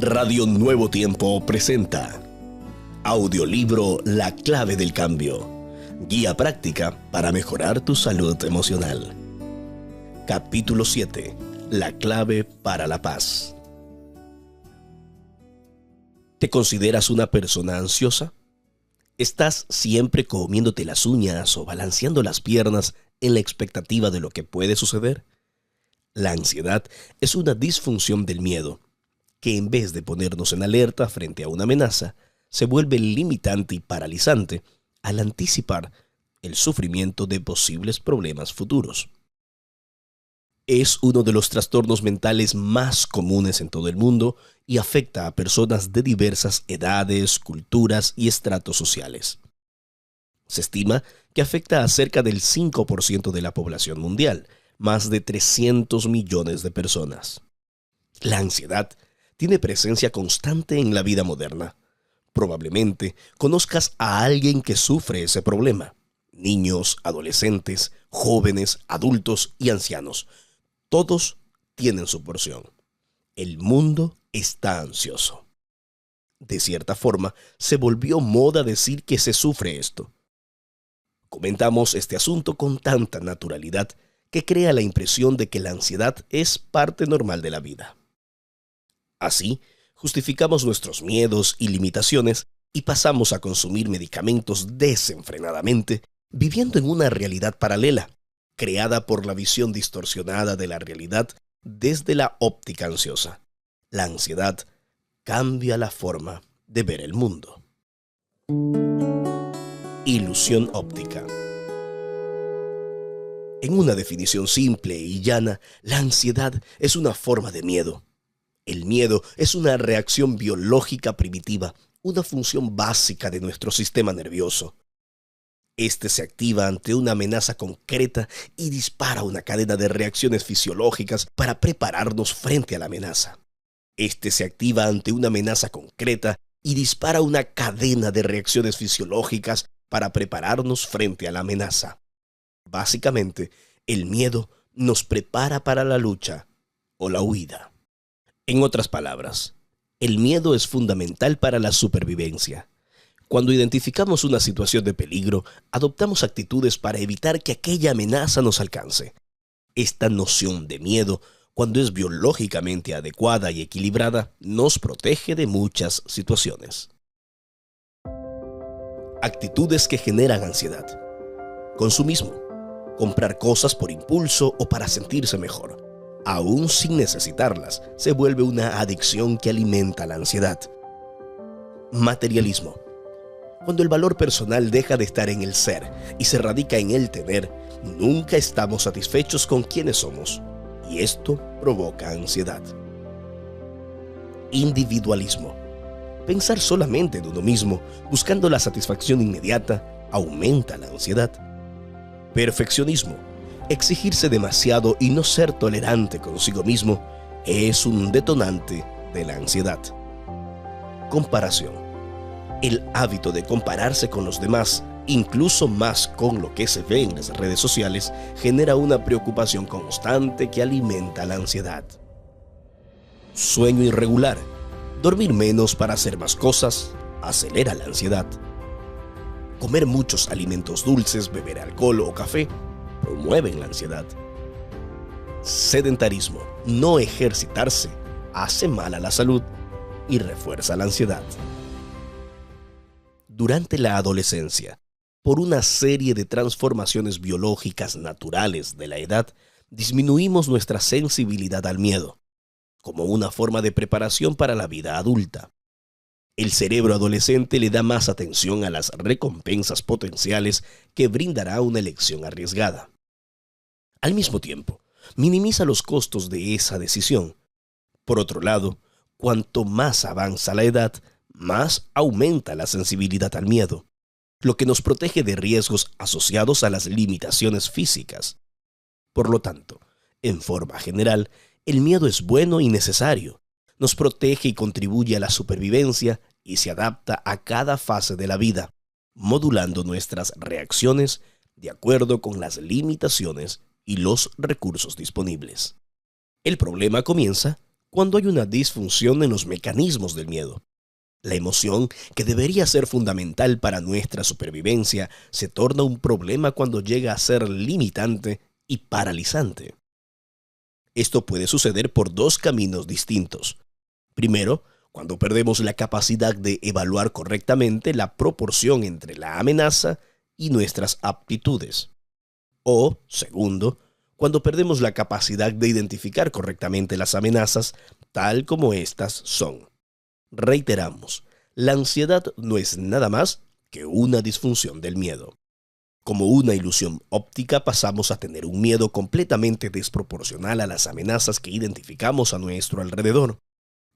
Radio Nuevo Tiempo presenta Audiolibro La Clave del Cambio. Guía práctica para mejorar tu salud emocional. Capítulo 7. La clave para la paz. ¿Te consideras una persona ansiosa? ¿Estás siempre comiéndote las uñas o balanceando las piernas en la expectativa de lo que puede suceder? La ansiedad es una disfunción del miedo, que en vez de ponernos en alerta frente a una amenaza, se vuelve limitante y paralizante al anticipar el sufrimiento de posibles problemas futuros. Es uno de los trastornos mentales más comunes en todo el mundo y afecta a personas de diversas edades, culturas y estratos sociales. Se estima que afecta a cerca del 5% de la población mundial, más de 300 millones de personas. La ansiedad tiene presencia constante en la vida moderna. Probablemente conozcas a alguien que sufre ese problema. Niños, adolescentes, jóvenes, adultos y ancianos. Todos tienen su porción. El mundo está ansioso. De cierta forma, se volvió moda decir que se sufre esto. Comentamos este asunto con tanta naturalidad que crea la impresión de que la ansiedad es parte normal de la vida. Así, justificamos nuestros miedos y limitaciones y pasamos a consumir medicamentos desenfrenadamente, viviendo en una realidad paralela, creada por la visión distorsionada de la realidad desde la óptica ansiosa. La ansiedad cambia la forma de ver el mundo. Ilusión óptica. En una definición simple y llana, la ansiedad es una forma de miedo. El miedo es una reacción biológica primitiva, una función básica de nuestro sistema nervioso. Este se activa ante una amenaza concreta y dispara una cadena de reacciones fisiológicas para prepararnos frente a la amenaza. Este se activa ante una amenaza concreta y dispara una cadena de reacciones fisiológicas para prepararnos frente a la amenaza. Básicamente, el miedo nos prepara para la lucha o la huida. En otras palabras, el miedo es fundamental para la supervivencia. Cuando identificamos una situación de peligro, adoptamos actitudes para evitar que aquella amenaza nos alcance. Esta noción de miedo, cuando es biológicamente adecuada y equilibrada, nos protege de muchas situaciones. Actitudes que generan ansiedad. Consumismo. Comprar cosas por impulso o para sentirse mejor. Aún sin necesitarlas, se vuelve una adicción que alimenta la ansiedad. Materialismo. Cuando el valor personal deja de estar en el ser y se radica en el tener, nunca estamos satisfechos con quienes somos, y esto provoca ansiedad. Individualismo. Pensar solamente en uno mismo, buscando la satisfacción inmediata, aumenta la ansiedad. Perfeccionismo. Exigirse demasiado y no ser tolerante consigo mismo es un detonante de la ansiedad. Comparación. El hábito de compararse con los demás, incluso más con lo que se ve en las redes sociales, genera una preocupación constante que alimenta la ansiedad. Sueño irregular. Dormir menos para hacer más cosas acelera la ansiedad. Comer muchos alimentos dulces, beber alcohol o café promueven la ansiedad. Sedentarismo. No ejercitarse hace mal a la salud y refuerza la ansiedad. Durante la adolescencia, por una serie de transformaciones biológicas naturales de la edad, disminuimos nuestra sensibilidad al miedo, como una forma de preparación para la vida adulta. El cerebro adolescente le da más atención a las recompensas potenciales que brindará una elección arriesgada. Al mismo tiempo, minimiza los costos de esa decisión. Por otro lado, cuanto más avanza la edad, más aumenta la sensibilidad al miedo, lo que nos protege de riesgos asociados a las limitaciones físicas. Por lo tanto, en forma general, el miedo es bueno y necesario. Nos protege y contribuye a la supervivencia y se adapta a cada fase de la vida, modulando nuestras reacciones de acuerdo con las limitaciones y los recursos disponibles. El problema comienza cuando hay una disfunción en los mecanismos del miedo. La emoción, que debería ser fundamental para nuestra supervivencia, se torna un problema cuando llega a ser limitante y paralizante. Esto puede suceder por dos caminos distintos. Primero, cuando perdemos la capacidad de evaluar correctamente la proporción entre la amenaza y nuestras aptitudes. O, segundo, cuando perdemos la capacidad de identificar correctamente las amenazas tal como éstas son. Reiteramos, la ansiedad no es nada más que una disfunción del miedo. Como una ilusión óptica pasamos a tener un miedo completamente desproporcional a las amenazas que identificamos a nuestro alrededor.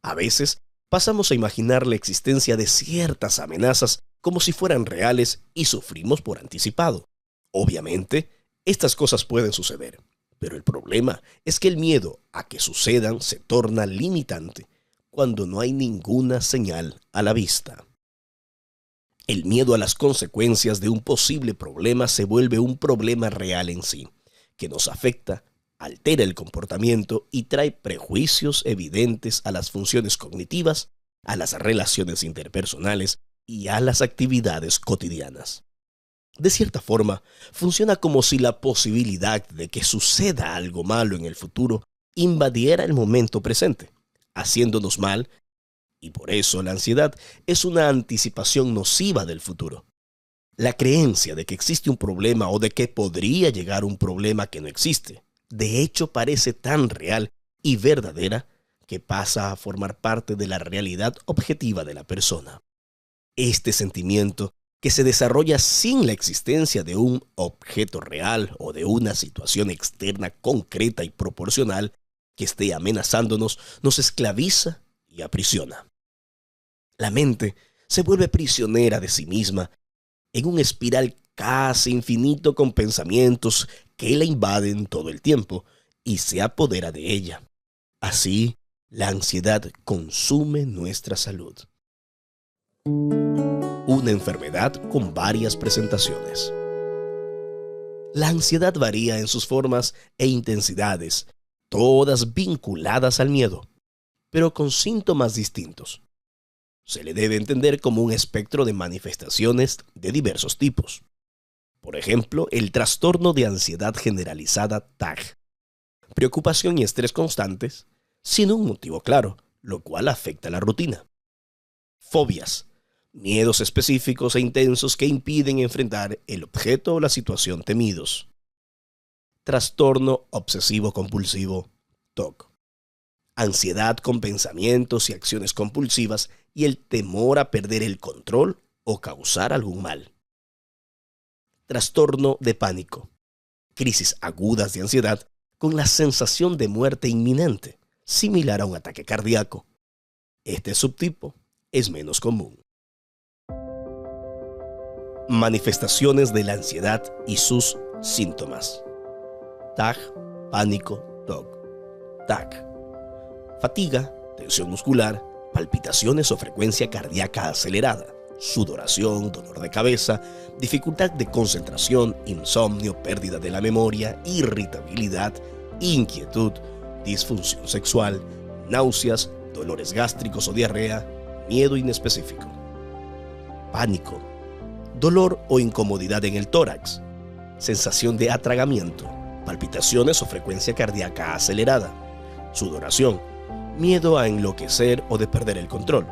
A veces, pasamos a imaginar la existencia de ciertas amenazas como si fueran reales y sufrimos por anticipado. Obviamente, estas cosas pueden suceder, pero el problema es que el miedo a que sucedan se torna limitante cuando no hay ninguna señal a la vista. El miedo a las consecuencias de un posible problema se vuelve un problema real en sí, que nos afecta, altera el comportamiento y trae prejuicios evidentes a las funciones cognitivas, a las relaciones interpersonales y a las actividades cotidianas. De cierta forma, funciona como si la posibilidad de que suceda algo malo en el futuro invadiera el momento presente, haciéndonos mal, y por eso la ansiedad es una anticipación nociva del futuro. La creencia de que existe un problema o de que podría llegar un problema que no existe, de hecho parece tan real y verdadera que pasa a formar parte de la realidad objetiva de la persona. Este sentimiento, que se desarrolla sin la existencia de un objeto real o de una situación externa concreta y proporcional que esté amenazándonos, nos esclaviza y aprisiona. La mente se vuelve prisionera de sí misma en un espiral casi infinito con pensamientos que la invaden todo el tiempo y se apodera de ella. Así, la ansiedad consume nuestra salud. Una enfermedad con varias presentaciones. La ansiedad varía en sus formas e intensidades, todas vinculadas al miedo, pero con síntomas distintos. Se le debe entender como un espectro de manifestaciones de diversos tipos. Por ejemplo, el trastorno de ansiedad generalizada TAG. Preocupación y estrés constantes, sin un motivo claro, lo cual afecta la rutina. Fobias. Miedos específicos e intensos que impiden enfrentar el objeto o la situación temidos. Trastorno obsesivo-compulsivo, TOC. Ansiedad con pensamientos y acciones compulsivas y el temor a perder el control o causar algún mal. Trastorno de pánico. Crisis agudas de ansiedad con la sensación de muerte inminente, similar a un ataque cardíaco. Este subtipo es menos común. Manifestaciones de la ansiedad y sus síntomas. TAG, pánico, TOC. TAG. Fatiga, tensión muscular, palpitaciones o frecuencia cardíaca acelerada, sudoración, dolor de cabeza, dificultad de concentración, insomnio, pérdida de la memoria, irritabilidad, inquietud, disfunción sexual, náuseas, dolores gástricos o diarrea, miedo inespecífico. Pánico. Dolor o incomodidad en el tórax, sensación de atragamiento, palpitaciones o frecuencia cardíaca acelerada, sudoración, miedo a enloquecer o de perder el control,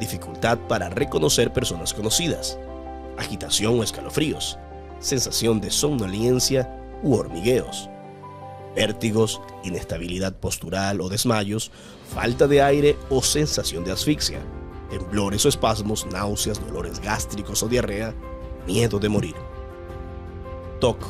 dificultad para reconocer personas conocidas, agitación o escalofríos, sensación de somnolencia u hormigueos, vértigos, inestabilidad postural o desmayos, falta de aire o sensación de asfixia, temblores o espasmos, náuseas, dolores gástricos o diarrea, miedo de morir. TOC.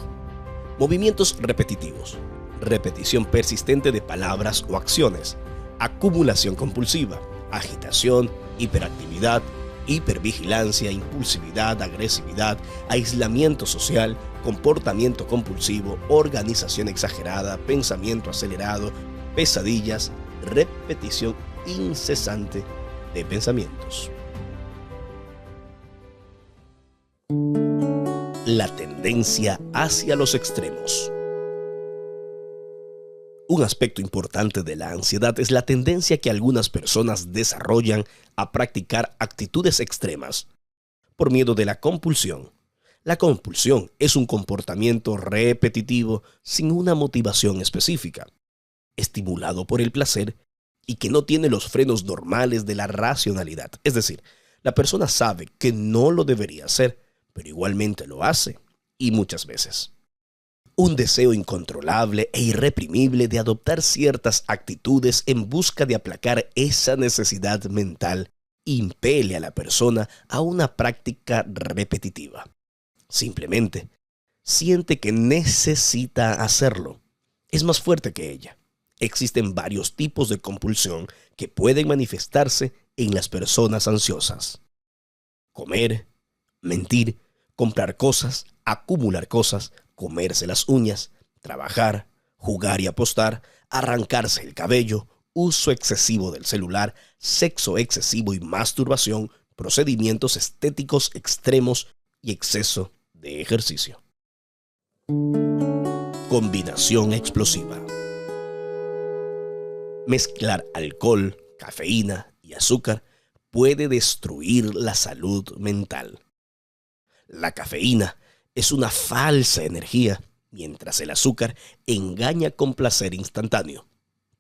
Movimientos repetitivos, repetición persistente de palabras o acciones, acumulación compulsiva, agitación, hiperactividad, hipervigilancia, impulsividad, agresividad, aislamiento social, comportamiento compulsivo, organización exagerada, pensamiento acelerado, pesadillas, repetición incesante de pensamientos. La tendencia hacia los extremos. Un aspecto importante de la ansiedad es la tendencia que algunas personas desarrollan a practicar actitudes extremas por miedo de la compulsión. La compulsión es un comportamiento repetitivo sin una motivación específica, estimulado por el placer y que no tiene los frenos normales de la racionalidad. Es decir, la persona sabe que no lo debería hacer, pero igualmente lo hace, y muchas veces. Un deseo incontrolable e irreprimible de adoptar ciertas actitudes en busca de aplacar esa necesidad mental impele a la persona a una práctica repetitiva. Simplemente siente que necesita hacerlo. Es más fuerte que ella. Existen varios tipos de compulsión que pueden manifestarse en las personas ansiosas. Comer, mentir, comprar cosas, acumular cosas, comerse las uñas, trabajar, jugar y apostar, arrancarse el cabello, uso excesivo del celular, sexo excesivo y masturbación, procedimientos estéticos extremos y exceso de ejercicio. Combinación explosiva. Mezclar alcohol, cafeína y azúcar puede destruir la salud mental. La cafeína es una falsa energía, mientras el azúcar engaña con placer instantáneo.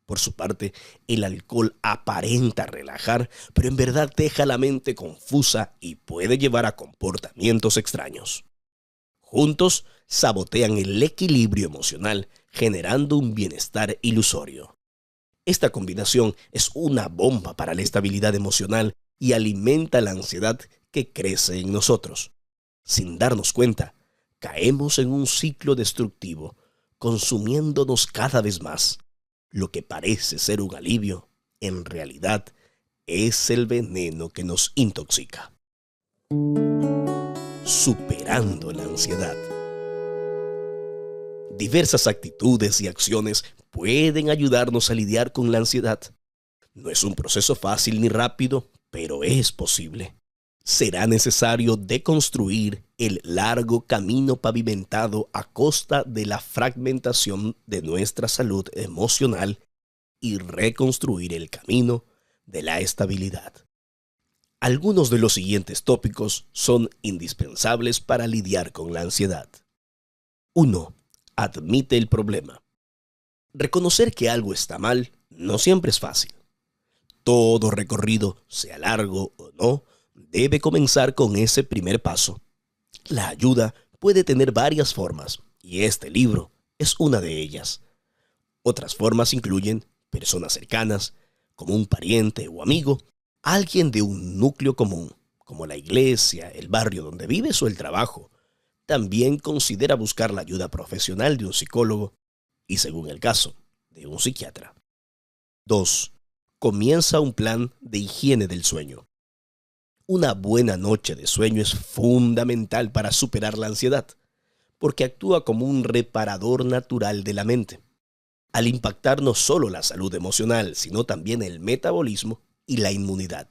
Por su parte, el alcohol aparenta relajar, pero en verdad deja la mente confusa y puede llevar a comportamientos extraños. Juntos, sabotean el equilibrio emocional, generando un bienestar ilusorio. Esta combinación es una bomba para la estabilidad emocional y alimenta la ansiedad que crece en nosotros. Sin darnos cuenta, caemos en un ciclo destructivo, consumiéndonos cada vez más. Lo que parece ser un alivio, en realidad, es el veneno que nos intoxica. Superando la ansiedad. Diversas actitudes y acciones pueden ayudarnos a lidiar con la ansiedad. No es un proceso fácil ni rápido, pero es posible. Será necesario deconstruir el largo camino pavimentado a costa de la fragmentación de nuestra salud emocional y reconstruir el camino de la estabilidad. Algunos de los siguientes tópicos son indispensables para lidiar con la ansiedad. 1. Admite el problema. Reconocer que algo está mal no siempre es fácil. Todo recorrido, sea largo o no, debe comenzar con ese primer paso. La ayuda puede tener varias formas, y este libro es una de ellas. Otras formas incluyen personas cercanas, como un pariente o amigo, alguien de un núcleo común, como la iglesia, el barrio donde vives o el trabajo. También considera buscar la ayuda profesional de un psicólogo y, según el caso, de un psiquiatra. 2. Comienza un plan de higiene del sueño. Una buena noche de sueño es fundamental para superar la ansiedad, porque actúa como un reparador natural de la mente, al impactar no solo la salud emocional, sino también el metabolismo y la inmunidad.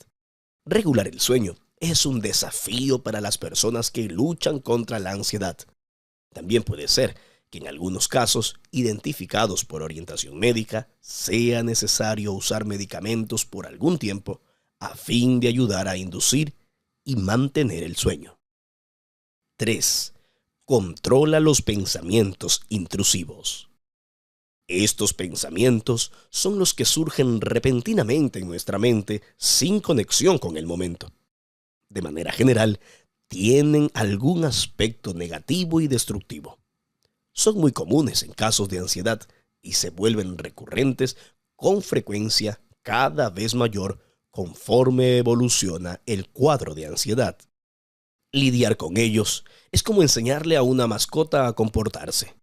Regular el sueño es un desafío para las personas que luchan contra la ansiedad. También puede ser que en algunos casos, identificados por orientación médica, sea necesario usar medicamentos por algún tiempo a fin de ayudar a inducir y mantener el sueño. 3. Controla los pensamientos intrusivos. Estos pensamientos son los que surgen repentinamente en nuestra mente sin conexión con el momento. De manera general, tienen algún aspecto negativo y destructivo. Son muy comunes en casos de ansiedad y se vuelven recurrentes con frecuencia cada vez mayor conforme evoluciona el cuadro de ansiedad. Lidiar con ellos es como enseñarle a una mascota a comportarse.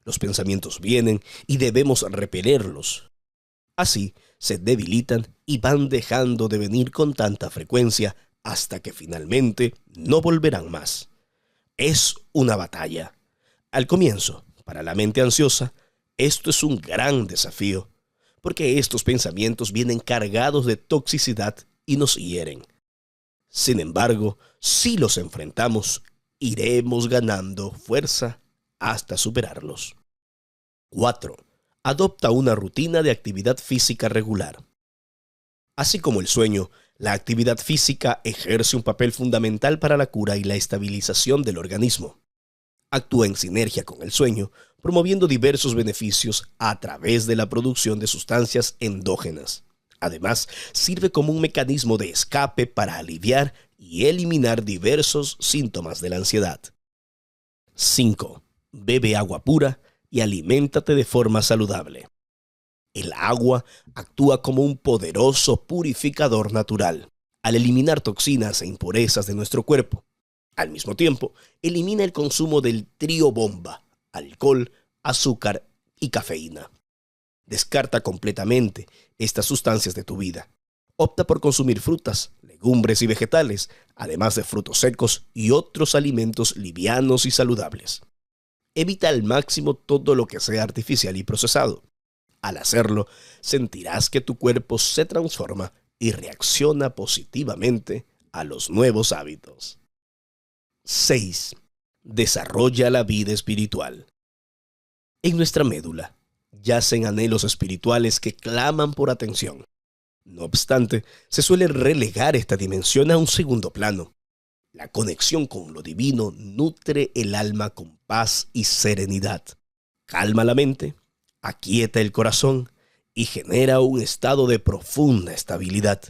Los pensamientos vienen y debemos repelerlos. Así se debilitan y van dejando de venir con tanta frecuencia hasta que finalmente no volverán más. Es una batalla. Al comienzo, para la mente ansiosa, esto es un gran desafío, porque estos pensamientos vienen cargados de toxicidad y nos hieren. Sin embargo, si los enfrentamos, iremos ganando fuerza hasta superarlos. 4. Adopta una rutina de actividad física regular. Así como el sueño, la actividad física ejerce un papel fundamental para la cura y la estabilización del organismo. Actúa en sinergia con el sueño, promoviendo diversos beneficios a través de la producción de sustancias endógenas. Además, sirve como un mecanismo de escape para aliviar y eliminar diversos síntomas de la ansiedad. 5. Bebe agua pura y aliméntate de forma saludable. El agua actúa como un poderoso purificador natural, al eliminar toxinas e impurezas de nuestro cuerpo. Al mismo tiempo, elimina el consumo del trío bomba: alcohol, azúcar y cafeína. Descarta completamente estas sustancias de tu vida. Opta por consumir frutas, legumbres y vegetales, además de frutos secos y otros alimentos livianos y saludables. Evita al máximo todo lo que sea artificial y procesado. Al hacerlo, sentirás que tu cuerpo se transforma y reacciona positivamente a los nuevos hábitos. 6. Desarrolla la vida espiritual. En nuestra médula yacen anhelos espirituales que claman por atención. No obstante, se suele relegar esta dimensión a un segundo plano. La conexión con lo divino nutre el alma con paz y serenidad. Calma la mente, aquieta el corazón y genera un estado de profunda estabilidad.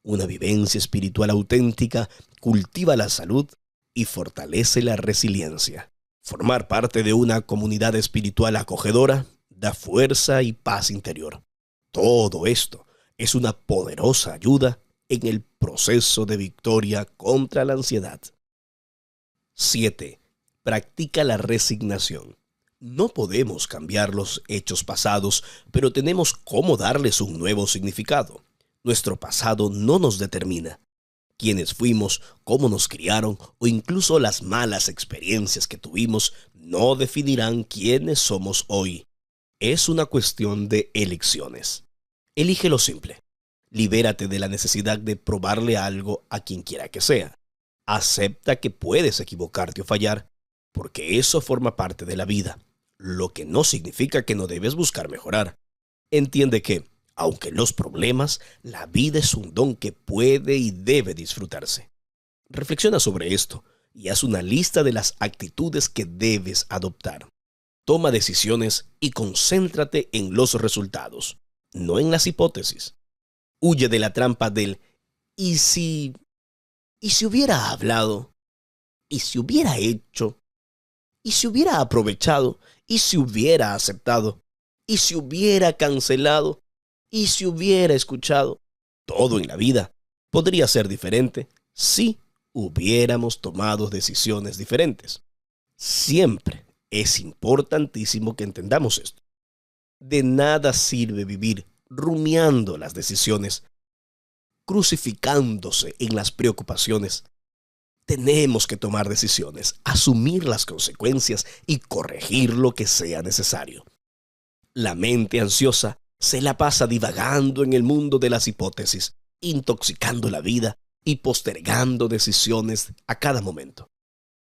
Una vivencia espiritual auténtica cultiva la salud y fortalece la resiliencia. Formar parte de una comunidad espiritual acogedora da fuerza y paz interior. Todo esto es una poderosa ayuda en el proceso de victoria contra la ansiedad. 7. Practica la resignación. No podemos cambiar los hechos pasados, pero tenemos cómo darles un nuevo significado. Nuestro pasado no nos determina. Quiénes fuimos, cómo nos criaron o incluso las malas experiencias que tuvimos no definirán quiénes somos hoy. Es una cuestión de elecciones. Elige lo simple. Libérate de la necesidad de probarle algo a quien quiera que sea. Acepta que puedes equivocarte o fallar, porque eso forma parte de la vida, lo que no significa que no debes buscar mejorar. Entiende que, aunque los problemas, la vida es un don que puede y debe disfrutarse. Reflexiona sobre esto y haz una lista de las actitudes que debes adoptar. Toma decisiones y concéntrate en los resultados, no en las hipótesis. Huye de la trampa del ¿y si hubiera hablado? ¿Y si hubiera hecho? ¿Y si hubiera aprovechado? ¿Y si hubiera aceptado? ¿Y si hubiera cancelado? ¿Y si hubiera escuchado? Todo en la vida podría ser diferente si hubiéramos tomado decisiones diferentes. Siempre es importantísimo que entendamos esto. De nada sirve vivir rumiando las decisiones, crucificándose en las preocupaciones. Tenemos que tomar decisiones, asumir las consecuencias y corregir lo que sea necesario. La mente ansiosa se la pasa divagando en el mundo de las hipótesis, intoxicando la vida y postergando decisiones a cada momento.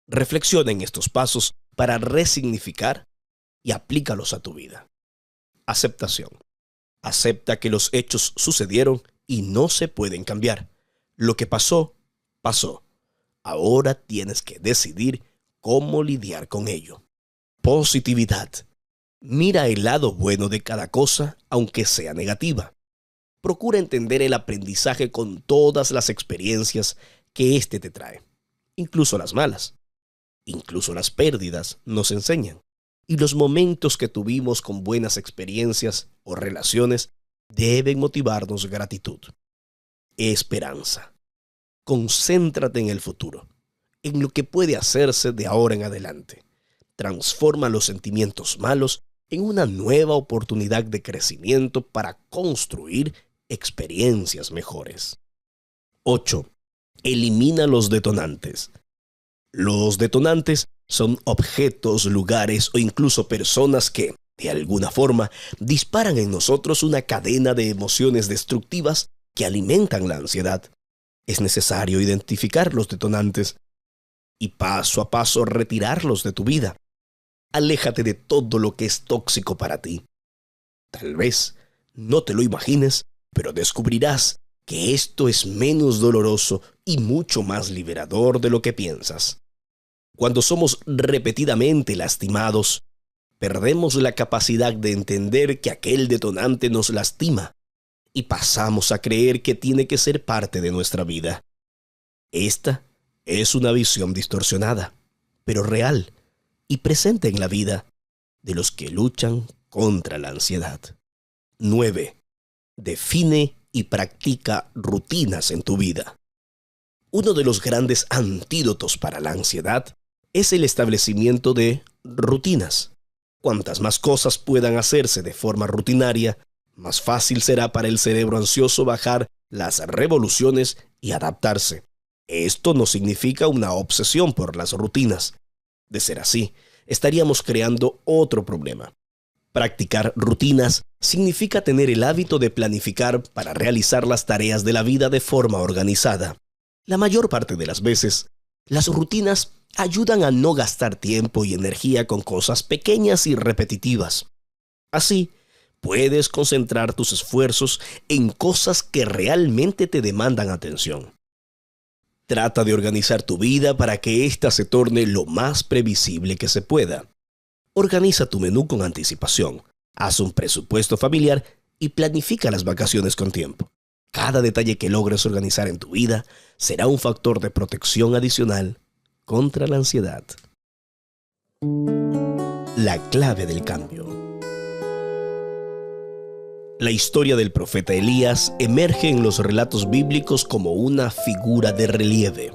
Reflexiona en estos pasos para resignificar y aplícalos a tu vida. Aceptación. Acepta que los hechos sucedieron y no se pueden cambiar. Lo que pasó, pasó. Ahora tienes que decidir cómo lidiar con ello. Positividad. Mira el lado bueno de cada cosa, aunque sea negativa. Procura entender el aprendizaje con todas las experiencias que éste te trae, incluso las malas. Incluso las pérdidas nos enseñan. Y los momentos que tuvimos con buenas experiencias o relaciones deben motivarnos gratitud. Esperanza. Concéntrate en el futuro, en lo que puede hacerse de ahora en adelante. Transforma los sentimientos malos en una nueva oportunidad de crecimiento para construir experiencias mejores. 8. Elimina los detonantes. Los detonantes son objetos, lugares o incluso personas que, de alguna forma, disparan en nosotros una cadena de emociones destructivas que alimentan la ansiedad. Es necesario identificar los detonantes y paso a paso retirarlos de tu vida. Aléjate de todo lo que es tóxico para ti. Tal vez no te lo imagines, pero descubrirás que esto es menos doloroso y mucho más liberador de lo que piensas. Cuando somos repetidamente lastimados, perdemos la capacidad de entender que aquel detonante nos lastima y pasamos a creer que tiene que ser parte de nuestra vida. Esta es una visión distorsionada, pero real y presente en la vida de los que luchan contra la ansiedad. 9. Define y practica rutinas en tu vida. Uno de los grandes antídotos para la ansiedad es el establecimiento de rutinas. Cuantas más cosas puedan hacerse de forma rutinaria, más fácil será para el cerebro ansioso bajar las revoluciones y adaptarse. Esto no significa una obsesión por las rutinas. De ser así, estaríamos creando otro problema. Practicar rutinas significa tener el hábito de planificar para realizar las tareas de la vida de forma organizada. La mayor parte de las veces, las rutinas ayudan a no gastar tiempo y energía con cosas pequeñas y repetitivas. Así, puedes concentrar tus esfuerzos en cosas que realmente te demandan atención. Trata de organizar tu vida para que ésta se torne lo más previsible que se pueda. Organiza tu menú con anticipación, haz un presupuesto familiar y planifica las vacaciones con tiempo. Cada detalle que logres organizar en tu vida será un factor de protección adicional contra la ansiedad. La clave del cambio. La historia del profeta Elías emerge en los relatos bíblicos como una figura de relieve.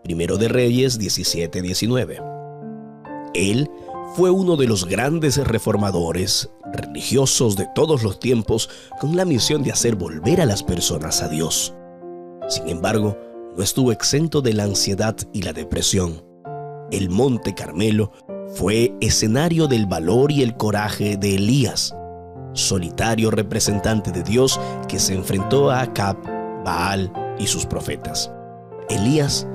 Primero de Reyes 17-19. Él fue uno de los grandes reformadores religiosos de todos los tiempos con la misión de hacer volver a las personas a Dios. Sin embargo, no estuvo exento de la ansiedad y la depresión. El Monte Carmelo fue escenario del valor y el coraje de Elías, solitario representante de Dios que se enfrentó a Acab, Baal y sus profetas. Elías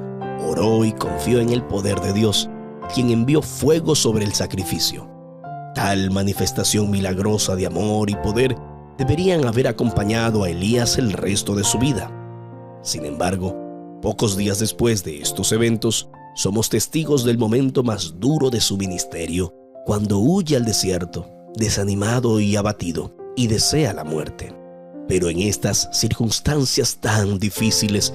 oró y confió en el poder de Dios, quien envió fuego sobre el sacrificio. Tal manifestación milagrosa de amor y poder deberían haber acompañado a Elías el resto de su vida. Sin embargo, pocos días después de estos eventos, somos testigos del momento más duro de su ministerio, cuando huye al desierto, desanimado y abatido, y desea la muerte. Pero en estas circunstancias tan difíciles,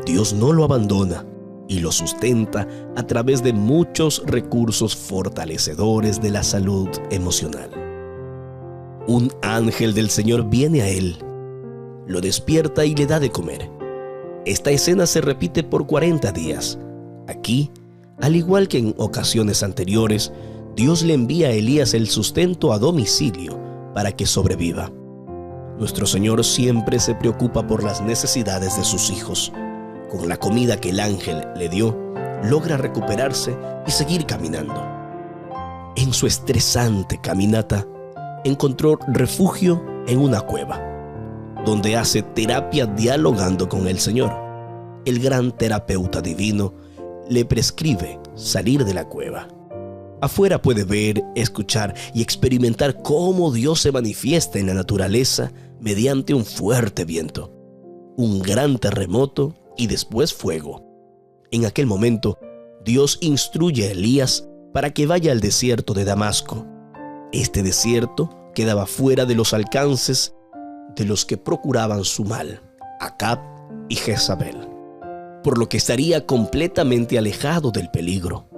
Dios no lo abandona y lo sustenta a través de muchos recursos fortalecedores de la salud emocional. Un ángel del Señor viene a él, lo despierta y le da de comer. Esta escena se repite por 40 días. Aquí, al igual que en ocasiones anteriores, Dios le envía a Elías el sustento a domicilio para que sobreviva. Nuestro Señor siempre se preocupa por las necesidades de sus hijos. Con la comida que el ángel le dio, logra recuperarse y seguir caminando. En su estresante caminata, encontró refugio en una cueva, donde hace terapia dialogando con el Señor. El gran terapeuta divino le prescribe salir de la cueva. Afuera puede ver, escuchar y experimentar cómo Dios se manifiesta en la naturaleza mediante un fuerte viento, un gran terremoto y después fuego. En aquel momento, Dios instruye a Elías para que vaya al desierto de Damasco. Este desierto quedaba fuera de los alcances de los que procuraban su mal, Acab y Jezabel, por lo que estaría completamente alejado del peligro.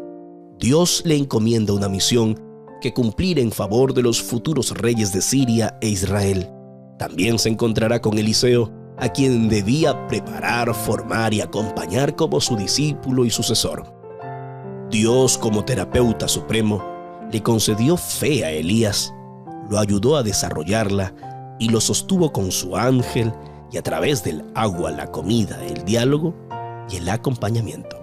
Dios le encomienda una misión que cumplir en favor de los futuros reyes de Siria e Israel. También se encontrará con Eliseo, a quien debía preparar, formar y acompañar como su discípulo y sucesor. Dios, como terapeuta supremo, le concedió fe a Elías, lo ayudó a desarrollarla y lo sostuvo con su ángel y a través del agua, la comida, el diálogo y el acompañamiento.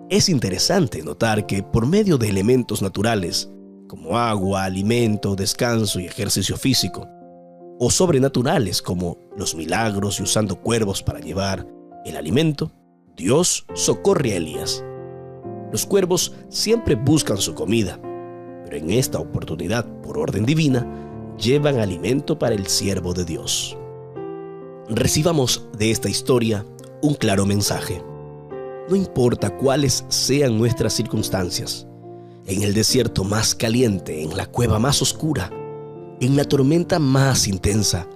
Es interesante notar que por medio de elementos naturales, como agua, alimento, descanso y ejercicio físico, o sobrenaturales como los milagros y usando cuervos para llevar el alimento, Dios socorre a Elías. Los cuervos siempre buscan su comida, pero en esta oportunidad, por orden divina, llevan alimento para el siervo de Dios. Recibamos de esta historia un claro mensaje. No importa cuáles sean nuestras circunstancias, en el desierto más caliente, en la cueva más oscura, en la tormenta más intensa,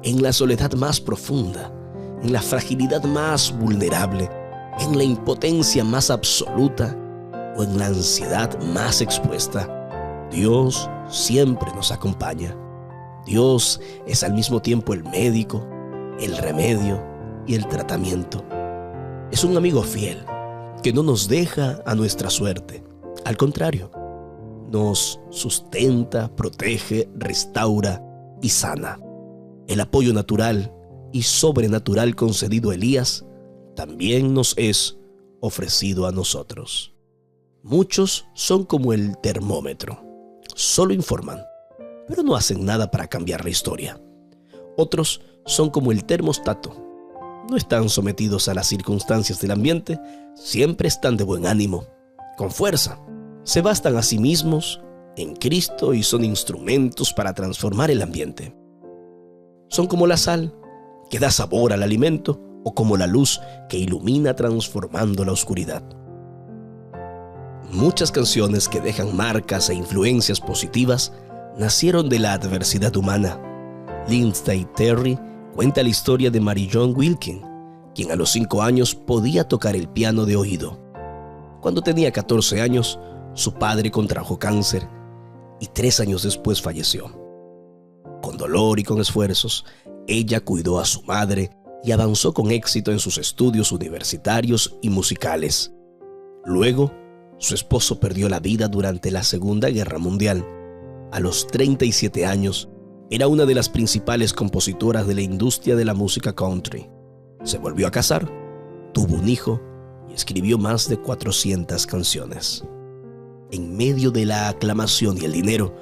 en la soledad más profunda, en la fragilidad más vulnerable, en la impotencia más absoluta o en la ansiedad más expuesta, Dios siempre nos acompaña. Dios es al mismo tiempo el médico, el remedio y el tratamiento. Es un amigo fiel que no nos deja a nuestra suerte. Al contrario, nos sustenta, protege, restaura y sana. El apoyo natural y sobrenatural concedido a Elías también nos es ofrecido a nosotros. Muchos son como el termómetro, solo informan, pero no hacen nada para cambiar la historia. Otros son como el termostato, no están sometidos a las circunstancias del ambiente, siempre están de buen ánimo, con fuerza, se bastan a sí mismos en Cristo y son instrumentos para transformar el ambiente. Son como la sal, que da sabor al alimento, o como la luz que ilumina transformando la oscuridad. Muchas canciones que dejan marcas e influencias positivas nacieron de la adversidad humana. Lindsay Terry cuenta la historia de Mary John Wilkin, quien a los 5 años podía tocar el piano de oído. Cuando tenía 14 años, su padre contrajo cáncer y 3 años después falleció. Con dolor y con esfuerzos, ella cuidó a su madre y avanzó con éxito en sus estudios universitarios y musicales. Luego, su esposo perdió la vida durante la Segunda Guerra Mundial. A los 37 años, era una de las principales compositoras de la industria de la música country. Se volvió a casar, tuvo un hijo y escribió más de 400 canciones. En medio de la aclamación y el dinero,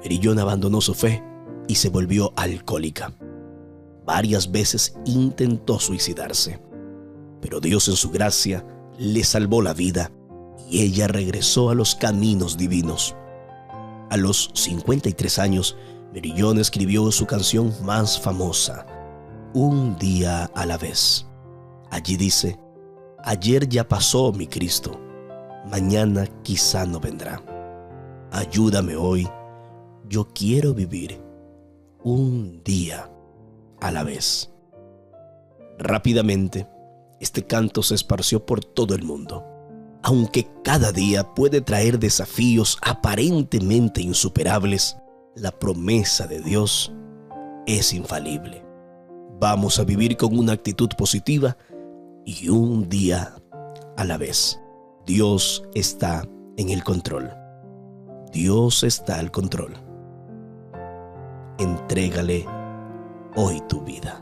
Mary John abandonó su fe y se volvió alcohólica. Varias veces intentó suicidarse, pero Dios en su gracia le salvó la vida y ella regresó a los caminos divinos. A los 53 años, Mary John escribió su canción más famosa, Un día a la vez. Allí dice: ayer ya pasó mi Cristo, mañana quizá no vendrá. Ayúdame hoy, yo quiero vivir un día a la vez. Rápidamente, este canto se esparció por todo el mundo. Aunque cada día puede traer desafíos aparentemente insuperables, la promesa de Dios es infalible. Vamos a vivir con una actitud positiva y un día a la vez. Dios está en el control. Dios está al control. Entrégale hoy tu vida.